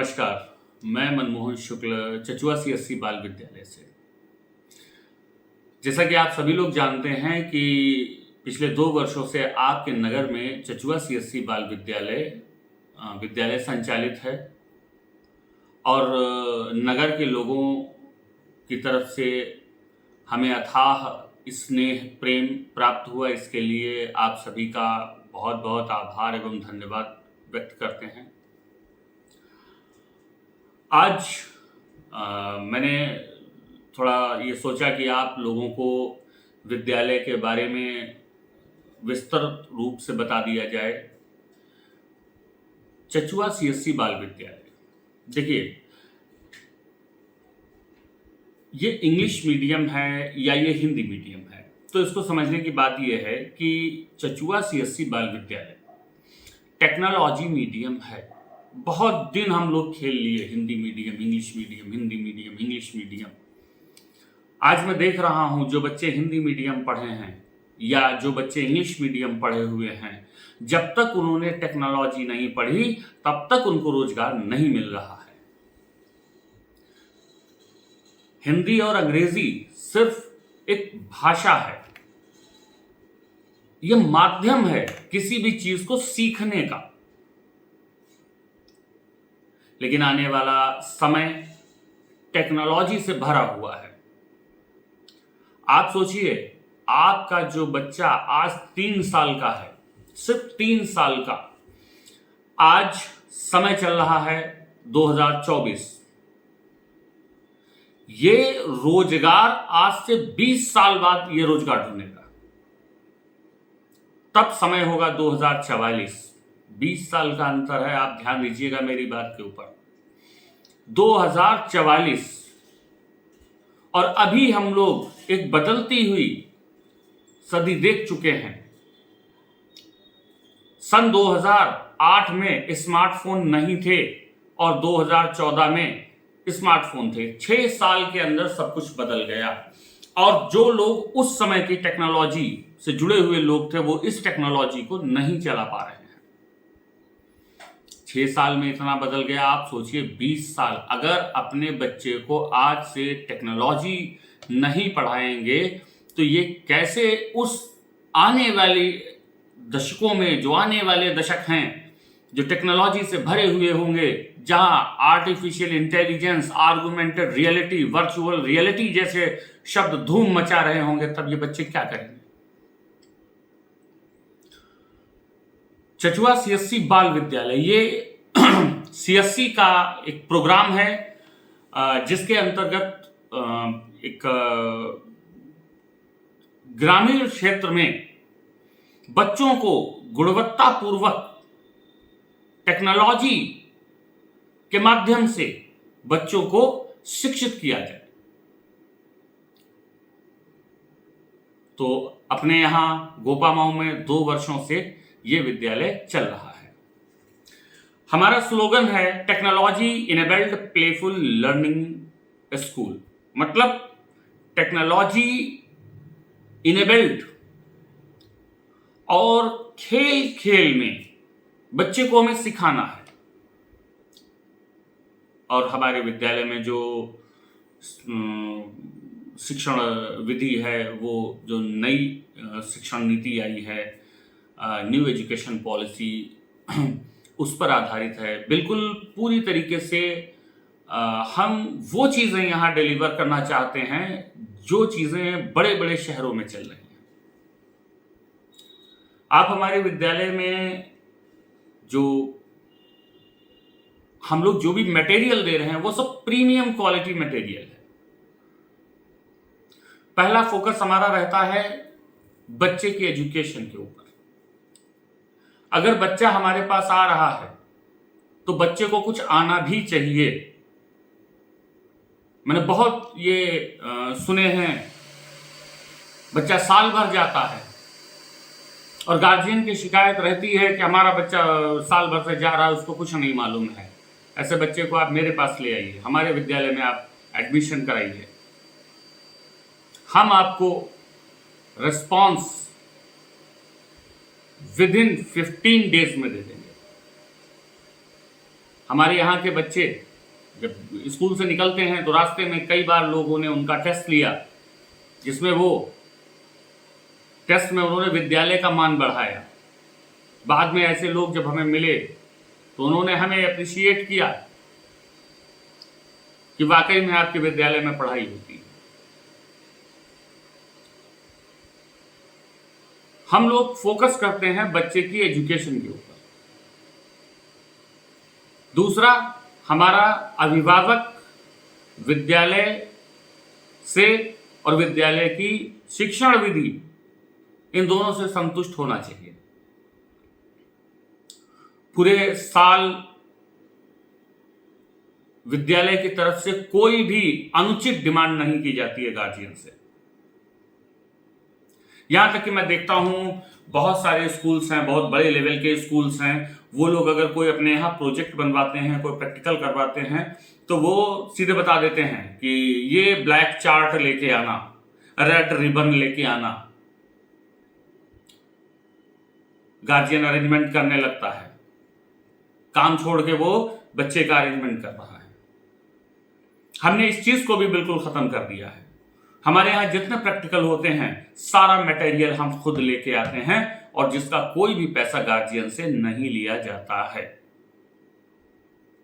नमस्कार, मैं मनमोहन शुक्ल चचुआ सीएससी बाल विद्यालय से। जैसा कि आप सभी लोग जानते हैं कि पिछले 2 वर्षों से आपके नगर में चचुआ सीएससी बाल विद्यालय संचालित है और नगर के लोगों की तरफ से हमें अथाह स्नेह प्रेम प्राप्त हुआ। इसके लिए आप सभी का बहुत बहुत आभार एवं धन्यवाद व्यक्त करते हैं। आज मैंने थोड़ा ये सोचा कि आप लोगों को विद्यालय के बारे में विस्तृत रूप से बता दिया जाए। चचुआ सीएससी बाल विद्यालय, देखिए, ये इंग्लिश मीडियम है या ये हिंदी मीडियम है, तो इसको समझने की बात यह है कि चचुआ सीएससी बाल विद्यालय टेक्नोलॉजी मीडियम है। बहुत दिन हम लोग खेल लिए Hindi medium, English medium, Hindi medium, English medium. आज मैं देख रहा हूं जो बच्चे हिंदी मीडियम पढ़े हैं या जो बच्चे इंग्लिश मीडियम पढ़े हुए हैं, जब तक उन्होंने टेक्नोलॉजी नहीं पढ़ी तब तक उनको रोजगार नहीं मिल रहा है। हिंदी और अंग्रेजी सिर्फ एक भाषा है, यह माध्यम है किसी भी चीज को सीखने का। लेकिन आने वाला समय टेक्नोलॉजी से भरा हुआ है। आप सोचिए, आपका जो बच्चा आज 3 साल का है, सिर्फ 3 साल का, आज समय चल रहा है 2024, ये रोजगार आज से 20 साल बाद ये रोजगार ढूंढेगा, तब समय होगा 2044। 20 साल का अंतर है, आप ध्यान दीजिएगा मेरी बात के ऊपर। 2044 और अभी हम लोग एक बदलती हुई सदी देख चुके हैं। सन 2008 में स्मार्टफोन नहीं थे और 2014 में स्मार्टफोन थे। 6 साल के अंदर सब कुछ बदल गया और जो लोग उस समय की टेक्नोलॉजी से जुड़े हुए लोग थे वो इस टेक्नोलॉजी को नहीं चला पा रहे हैं। 6 साल में इतना बदल गया, आप सोचिए 20 साल। अगर अपने बच्चे को आज से टेक्नोलॉजी नहीं पढ़ाएंगे तो ये कैसे उस आने वाली दशकों में, जो आने वाले दशक हैं जो टेक्नोलॉजी से भरे हुए होंगे, जहां artificial intelligence, augmented reality, virtual reality जैसे शब्द धूम मचा रहे होंगे, तब ये बच्चे क्या करेंगे। चचुआ सीएससी बाल विद्यालय ये सीएससी का एक प्रोग्राम है जिसके अंतर्गत एक ग्रामीण क्षेत्र में बच्चों को गुणवत्तापूर्वक टेक्नोलॉजी के माध्यम से बच्चों को शिक्षित किया जाए। तो अपने यहां गोपामाऊ में 2 वर्षों से ये विद्यालय चल रहा है। हमारा स्लोगन है technology enabled playful learning school, मतलब टेक्नोलॉजी इनेबल्ड, और खेल खेल में बच्चे को हमें सिखाना है। और हमारे विद्यालय में जो शिक्षण विधि है, वो जो नई शिक्षण नीति आई है, न्यू एजुकेशन पॉलिसी, उस पर आधारित है। बिल्कुल पूरी तरीके से हम वो चीज़ें यहाँ डिलीवर करना चाहते हैं जो चीज़ें बड़े बड़े शहरों में चल रही हैं। आप हमारे विद्यालय में जो हम लोग जो भी मटेरियल दे रहे हैं वो सब प्रीमियम क्वालिटी मटेरियल है। पहला फोकस हमारा रहता है बच्चे के एजुकेशन के ऊपर। अगर बच्चा हमारे पास आ रहा है तो बच्चे को कुछ आना भी चाहिए। मैंने बहुत ये सुने हैं, बच्चा साल भर जाता है और गार्जियन की शिकायत रहती है कि हमारा बच्चा साल भर से जा रहा है, उसको कुछ नहीं मालूम है। ऐसे बच्चे को आप मेरे पास ले आइए, हमारे विद्यालय में आप एडमिशन कराइए। हम आपको रिस्पॉन्स विद इन 15 डेज में दे देंगे। हमारे यहाँ के बच्चे जब स्कूल से निकलते हैं तो रास्ते में कई बार लोगों ने उनका टेस्ट लिया, जिसमें वो टेस्ट में उन्होंने विद्यालय का मान बढ़ाया। बाद में ऐसे लोग जब हमें मिले तो उन्होंने हमें अप्रिशिएट किया कि वाकई में आपके विद्यालय में पढ़ाई होती है। हम लोग फोकस करते हैं बच्चे की एजुकेशन के ऊपर। दूसरा, हमारा अभिभावक विद्यालय से और विद्यालय की शिक्षण विधि, इन दोनों से संतुष्ट होना चाहिए। पूरे साल विद्यालय की तरफ से कोई भी अनुचित डिमांड नहीं की जाती है गार्जियन से। यहां तक कि मैं देखता हूं बहुत सारे स्कूल्स हैं, बहुत बड़े लेवल के स्कूल्स हैं, वो लोग अगर कोई अपने यहाँ प्रोजेक्ट बनवाते हैं, कोई प्रैक्टिकल करवाते हैं, तो वो सीधे बता देते हैं कि ये ब्लैक चार्ट लेके आना, रेड रिबन लेके आना। गार्जियन अरेंजमेंट करने लगता है, काम छोड़ के वो बच्चे का अरेंजमेंट कर रहा है। हमने इस चीज को भी बिल्कुल खत्म कर दिया है। हमारे यहाँ जितने प्रैक्टिकल होते हैं, सारा मटेरियल हम खुद लेके आते हैं और जिसका कोई भी पैसा गार्जियन से नहीं लिया जाता है।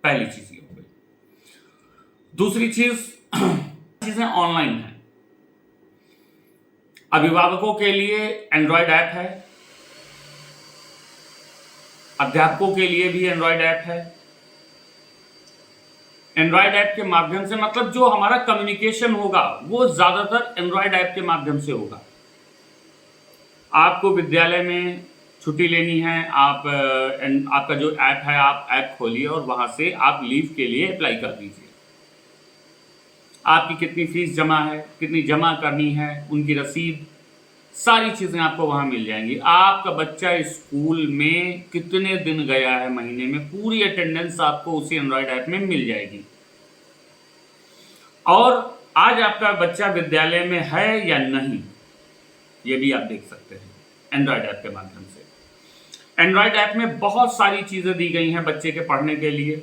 पहली चीज ये हो गई। दूसरी चीज, चीजें ऑनलाइन है। अभिभावकों के लिए एंड्रॉयड ऐप है, अध्यापकों के लिए भी एंड्रॉयड ऐप है। एंड्रॉयड ऐप के माध्यम से मतलब जो हमारा कम्युनिकेशन होगा वो ज्यादातर एंड्रॉयड ऐप के माध्यम से होगा। आपको विद्यालय में छुट्टी लेनी है, आपका जो ऐप है, आप ऐप खोलिए और वहां से आप लीव के लिए अप्लाई कर दीजिए। आपकी कितनी फीस जमा है, कितनी जमा करनी है, उनकी रसीद, सारी चीजें आपको वहां मिल जाएंगी। आपका बच्चा स्कूल में कितने दिन गया है महीने में, पूरी अटेंडेंस आपको उसी एंड्रॉयड ऐप में मिल जाएगी। और आज आपका बच्चा विद्यालय में है या नहीं, ये भी आप देख सकते हैं एंड्रॉयड ऐप के माध्यम से। एंड्रॉयड ऐप में बहुत सारी चीजें दी गई हैं बच्चे के पढ़ने के लिए,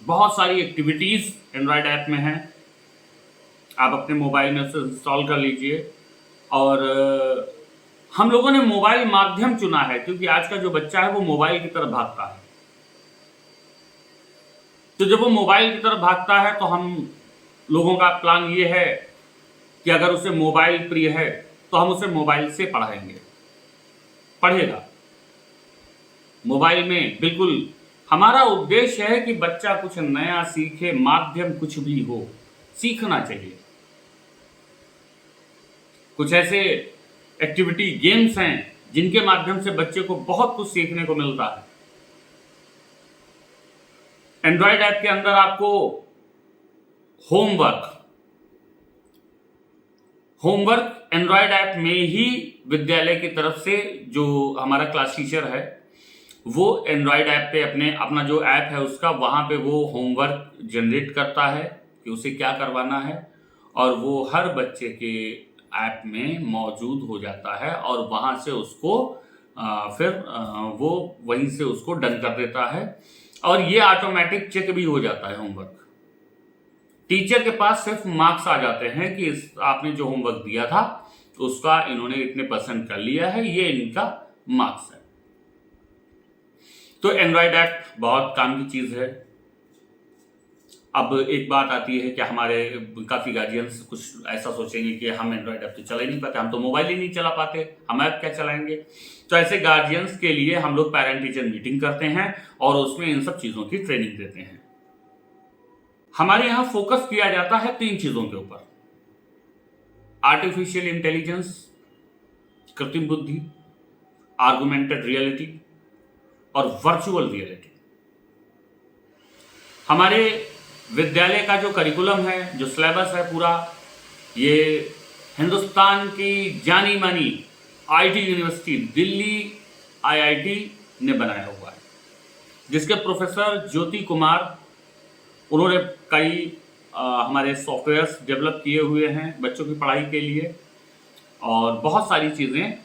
बहुत सारी एक्टिविटीज एंड्रॉयड ऐप में हैं। आप अपने मोबाइल में उसे इंस्टॉल कर लीजिए। और हम लोगों ने मोबाइल माध्यम चुना है क्योंकि आज का जो बच्चा है वो मोबाइल की तरफ भागता है। तो जब वो मोबाइल की तरफ भागता है तो हम लोगों का प्लान ये है कि अगर उसे मोबाइल प्रिय है तो हम उसे मोबाइल से पढ़ाएंगे, पढ़ेगा मोबाइल में। बिल्कुल हमारा उद्देश्य है कि बच्चा कुछ नया सीखे, माध्यम कुछ भी हो, सीखना चाहिए। कुछ ऐसे एक्टिविटी गेम्स हैं जिनके माध्यम से बच्चे को बहुत कुछ सीखने को मिलता है। एंड्रॉयड ऐप के अंदर आपको होमवर्क एंड्रॉयड ऐप में ही विद्यालय की तरफ से जो हमारा क्लास टीचर है वो एंड्रॉयड ऐप पे अपना जो ऐप है उसका, वहां पे वो होमवर्क जनरेट करता है कि उसे क्या करवाना है, और वो हर बच्चे के ऐप में मौजूद हो जाता है और वहां से उसको वो वहीं से उसको डन कर देता है। और ये ऑटोमेटिक चेक भी हो जाता है होमवर्क। टीचर के पास सिर्फ मार्क्स आ जाते हैं कि आपने जो होमवर्क दिया था उसका इन्होंने इतने % कर लिया है, ये इनका मार्क्स है। तो एंड्रॉयड ऐप बहुत काम की चीज है। अब एक बात आती है कि हमारे काफ़ी गार्जियंस कुछ ऐसा सोचेंगे कि हम एंड्रॉयड ऐप तो चला ही नहीं पाते, हम तो मोबाइल ही नहीं चला पाते, हम ऐप क्या चलाएंगे। तो ऐसे गार्जियंस के लिए हम लोग पेरेंट टीचर मीटिंग करते हैं और उसमें इन सब चीज़ों की ट्रेनिंग देते हैं। हमारे यहाँ फोकस किया जाता है 3 चीज़ों के ऊपर: आर्टिफिशियल इंटेलिजेंस, कृत्रिम बुद्धि, आर्गुमेंटेड रियलिटी और वर्चुअल रियलिटी। हमारे विद्यालय का जो करिकुलम है, जो सिलेबस है पूरा, ये हिंदुस्तान की जानी मानी आईटी यूनिवर्सिटी दिल्ली आईआईटी ने बनाया हुआ है, जिसके प्रोफेसर ज्योति कुमार, उन्होंने कई हमारे सॉफ्टवेयर्स डेवलप किए हुए हैं बच्चों की पढ़ाई के लिए। और बहुत सारी चीज़ें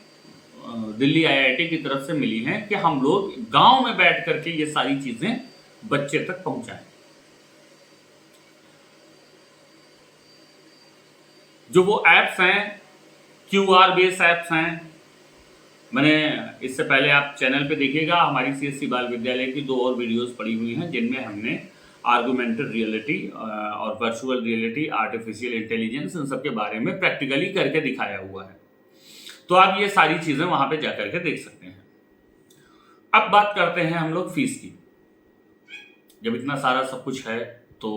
दिल्ली आईआईटी की तरफ से मिली हैं कि हम लोग गांव में बैठ करके ये सारी चीज़ें बच्चे तक पहुंचाएं। जो वो ऐप्स हैं, क्यूआर बेस्ड ऐप्स हैं, मैंने इससे पहले आप चैनल पे देखिएगा, हमारी सीएससी बाल विद्यालय की 2 और वीडियोस पड़ी हुई हैं जिनमें हमने आर्गुमेंटेड रियलिटी और वर्चुअल रियलिटी, आर्टिफिशियल इंटेलिजेंस, इन सब के बारे में प्रैक्टिकली करके दिखाया हुआ है। तो आप ये सारी चीज़ें वहाँ पे जा करके देख सकते हैं। अब बात करते हैं हम लोग फीस की। जब इतना सारा सब कुछ है तो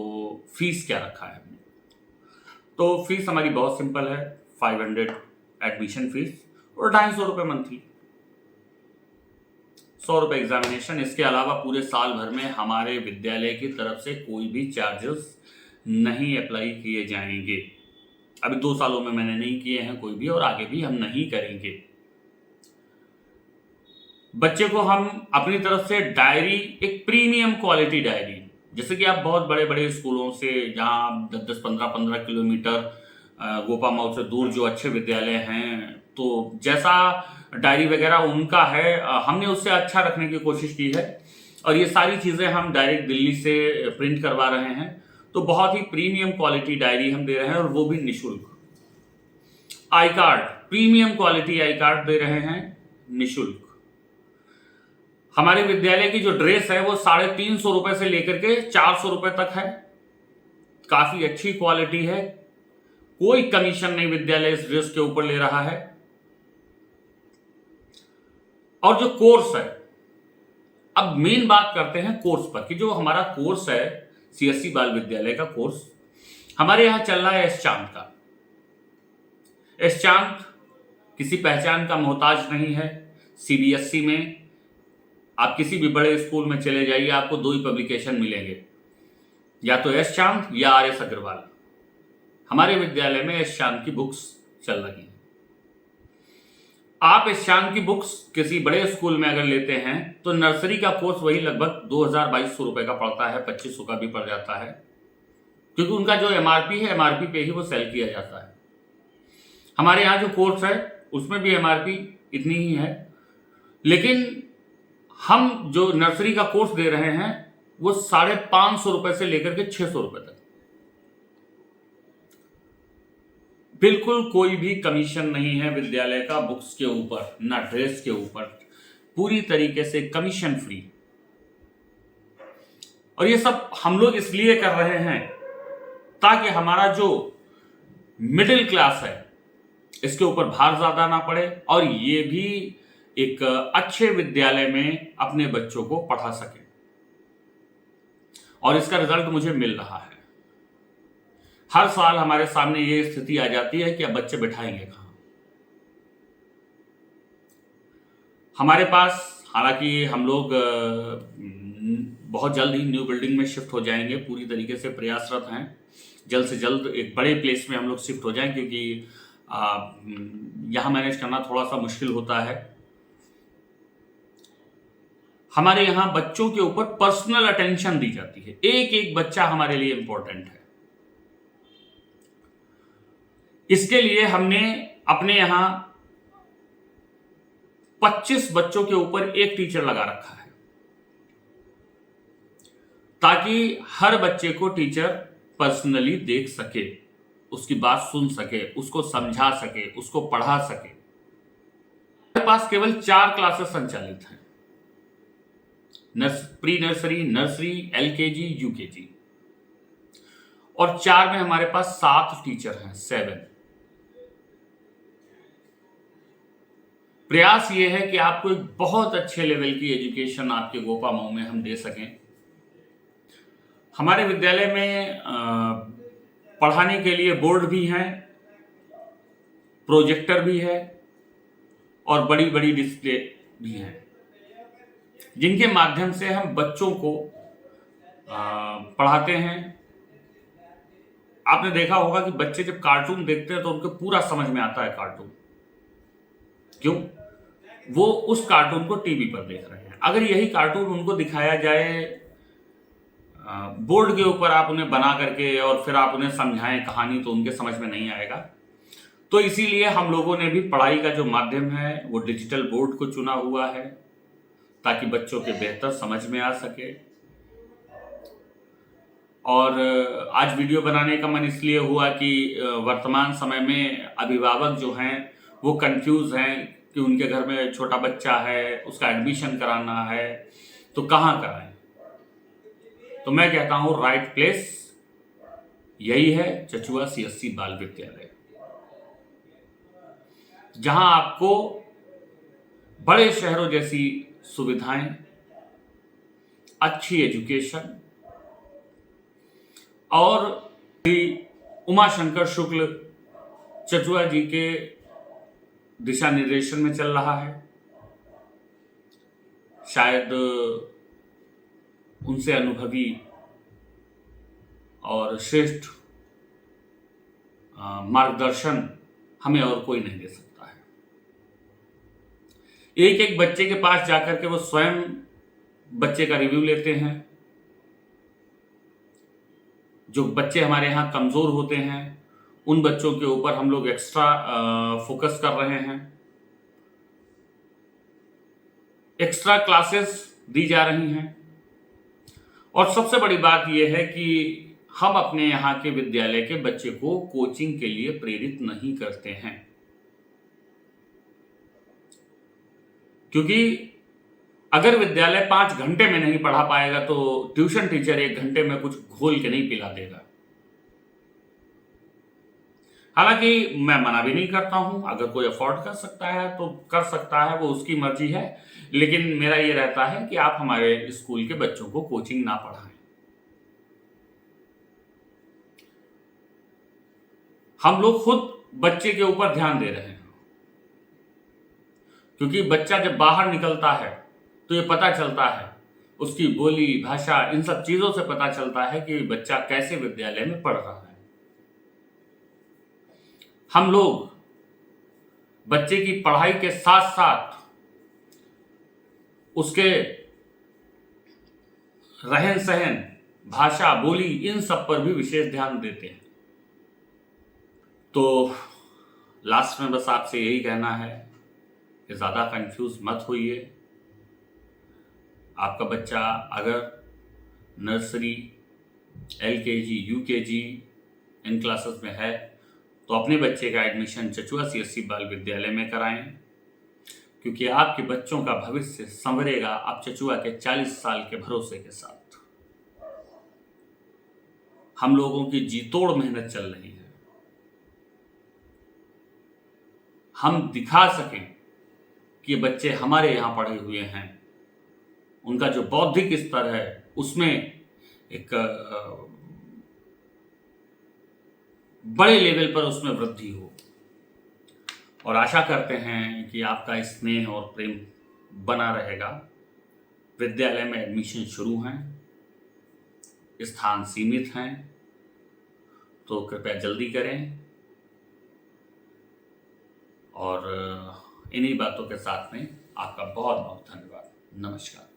फीस क्या रखा है हमने? तो फीस हमारी बहुत सिंपल है, 500 एडमिशन फीस और 250 रुपये मंथली, 100 रुपये एग्जामिनेशन। इसके अलावा पूरे साल भर में हमारे विद्यालय की तरफ से कोई भी चार्जेस नहीं अप्लाई किए जाएंगे। अभी 2 सालों में मैंने नहीं किए हैं कोई भी, और आगे भी हम नहीं करेंगे। बच्चे को हम अपनी तरफ से डायरी, एक प्रीमियम क्वालिटी डायरी, जैसे कि आप बहुत बड़े बड़े स्कूलों से, जहाँ 10-10, 15-15 किलोमीटर गोपा मऊ से दूर जो अच्छे विद्यालय हैं, तो जैसा डायरी वगैरह उनका है, हमने उससे अच्छा रखने की कोशिश की है। और ये सारी चीज़ें हम डायरेक्ट दिल्ली से प्रिंट करवा रहे हैं, तो बहुत ही प्रीमियम क्वालिटी डायरी हम दे रहे हैं, और वो भी निःशुल्क। I card, premium quality I card दे रहे हैं निःशुल्क। हमारे विद्यालय की जो ड्रेस है वो 350 रुपए से लेकर के 400 रुपए तक है, काफी अच्छी क्वालिटी है, कोई कमीशन नहीं विद्यालय इस ड्रेस के ऊपर ले रहा है। और जो कोर्स है, अब मेन बात करते हैं कोर्स पर, कि जो हमारा कोर्स है सीएससी बाल विद्यालय का कोर्स, हमारे यहां चल रहा है एस चांद का। एस चांद किसी पहचान का मोहताज नहीं है। सीबीएसई में आप किसी भी बड़े स्कूल में चले जाइए, आपको 2 ही पब्लिकेशन मिलेंगे, या तो एस चांद या आर.एस. अग्रवाल। हमारे विद्यालय में एस चांद की बुक्स चल रही हैं। आप एस चांद की बुक्स किसी बड़े स्कूल में अगर लेते हैं तो नर्सरी का कोर्स वही लगभग 2000-2200 रुपए का पड़ता है, 2500 का भी पड़ जाता है, क्योंकि उनका जो एमआरपी है, एमआरपी पे ही वो सेल किया जाता है। हमारे यहाँ जो कोर्स है उसमें भी एमआरपी इतनी ही है, लेकिन हम जो नर्सरी का कोर्स दे रहे हैं वो 550 रुपए से लेकर के 600 रुपए तक, बिल्कुल कोई भी कमीशन नहीं है विद्यालय का बुक्स के ऊपर, ना ड्रेस के ऊपर, पूरी तरीके से कमीशन फ्री। और ये सब हम लोग इसलिए कर रहे हैं ताकि हमारा जो मिडिल क्लास है इसके ऊपर भार ज्यादा ना पड़े, और ये भी एक अच्छे विद्यालय में अपने बच्चों को पढ़ा सके। और इसका रिजल्ट मुझे मिल रहा है। हर साल हमारे सामने ये स्थिति आ जाती है कि अब बच्चे बिठाएंगे कहां। हमारे पास, हालांकि हम लोग बहुत जल्द ही न्यू बिल्डिंग में शिफ्ट हो जाएंगे, पूरी तरीके से प्रयासरत हैं, जल्द से जल्द एक बड़े प्लेस में हम लोग शिफ्ट हो जाएं, क्योंकि यहाँ मैनेज करना थोड़ा सा मुश्किल होता है। हमारे यहाँ बच्चों के ऊपर पर्सनल अटेंशन दी जाती है, एक एक बच्चा हमारे लिए इंपॉर्टेंट है। इसके लिए हमने अपने यहाँ 25 बच्चों के ऊपर एक टीचर लगा रखा है, ताकि हर बच्चे को टीचर पर्सनली देख सके, उसकी बात सुन सके, उसको समझा सके, उसको पढ़ा सके। हमारे पास केवल 4 क्लासेस संचालित हैं, pre nursery, nursery, LKG, UKG, और 4 में हमारे पास 7 टीचर हैं, 7। प्रयास ये है कि आपको एक बहुत अच्छे लेवल की एजुकेशन आपके गोपा मऊ में हम दे सकें। हमारे विद्यालय में पढ़ाने के लिए बोर्ड भी हैं, प्रोजेक्टर भी है, और बड़ी बड़ी डिस्प्ले भी हैं, जिनके माध्यम से हम बच्चों को पढ़ाते हैं। आपने देखा होगा कि बच्चे जब कार्टून देखते हैं तो उनको पूरा समझ में आता है कार्टून, क्यों? वो उस कार्टून को टीवी पर देख रहे हैं। अगर यही कार्टून उनको दिखाया जाए बोर्ड के ऊपर, आप उन्हें बना करके और फिर आप उन्हें समझाएं कहानी, तो उनके समझ में नहीं आएगा। तो इसीलिए हम लोगों ने भी पढ़ाई का जो माध्यम है वो डिजिटल बोर्ड को चुना हुआ है, ताकि बच्चों के बेहतर समझ में आ सके। और आज वीडियो बनाने का मन इसलिए हुआ कि वर्तमान समय में अभिभावक जो हैं वो कंफ्यूज हैं कि उनके घर में छोटा बच्चा है, उसका एडमिशन कराना है, तो कहाँ कराएं। तो मैं कहता हूँ राइट प्लेस यही है, चचुआ सीएससी बाल विद्यालय, जहां आपको बड़े शहरों जैसी सुविधाएं, अच्छी एजुकेशन और उमाशंकर शुक्ल चचुआ जी के दिशा निर्देशन में चल रहा है। शायद उनसे अनुभवी और श्रेष्ठ मार्गदर्शन हमें और कोई नहीं दे सकता है। एक एक बच्चे के पास जाकर के वो स्वयं बच्चे का रिव्यू लेते हैं। जो बच्चे हमारे यहाँ कमजोर होते हैं उन बच्चों के ऊपर हम लोग एक्स्ट्रा फोकस कर रहे हैं, एक्स्ट्रा क्लासेस दी जा रही हैं। और सबसे बड़ी बात यह है कि हम अपने यहाँ के विद्यालय के बच्चे को कोचिंग के लिए प्रेरित नहीं करते हैं, क्योंकि अगर विद्यालय 5 घंटे में नहीं पढ़ा पाएगा तो ट्यूशन टीचर 1 घंटे में कुछ घोल के नहीं पिला देगा। हालांकि मैं मना भी नहीं करता हूं, अगर कोई अफोर्ड कर सकता है तो कर सकता है, वो उसकी मर्जी है। लेकिन मेरा ये रहता है कि आप हमारे स्कूल के बच्चों को कोचिंग ना पढ़ाएं। हम लोग खुद बच्चे के ऊपर ध्यान दे रहे हैं, क्योंकि बच्चा जब बाहर निकलता है तो ये पता चलता है, उसकी बोली भाषा इन सब चीजों से पता चलता है कि बच्चा कैसे विद्यालय में पढ़ रहा है। हम लोग बच्चे की पढ़ाई के साथ साथ उसके रहन सहन, भाषा, बोली, इन सब पर भी विशेष ध्यान देते हैं। तो लास्ट में बस आपसे यही कहना है कि ज़्यादा कंफ्यूज मत होइए। आपका बच्चा अगर नर्सरी, LKG, UKG इन क्लासेस में है तो अपने बच्चे का एडमिशन चचुआ सीएससी बाल विद्यालय में कराएं, क्योंकि आपके बच्चों का भविष्य संवरेगा आप चचुआ के 40 साल के भरोसे के साथ। हम लोगों की जी तोड़ मेहनत चल रही है। हम दिखा सकें कि बच्चे हमारे यहाँ पढ़े हुए हैं, उनका जो बौद्धिक स्तर है उसमें एक बड़े लेवल पर उसमें वृद्धि हो। और आशा करते हैं कि आपका स्नेह और प्रेम बना रहेगा। विद्यालय में एडमिशन शुरू हैं, स्थान सीमित हैं, तो कृपया जल्दी करें। और इन्हीं बातों के साथ में आपका बहुत बहुत धन्यवाद। नमस्कार।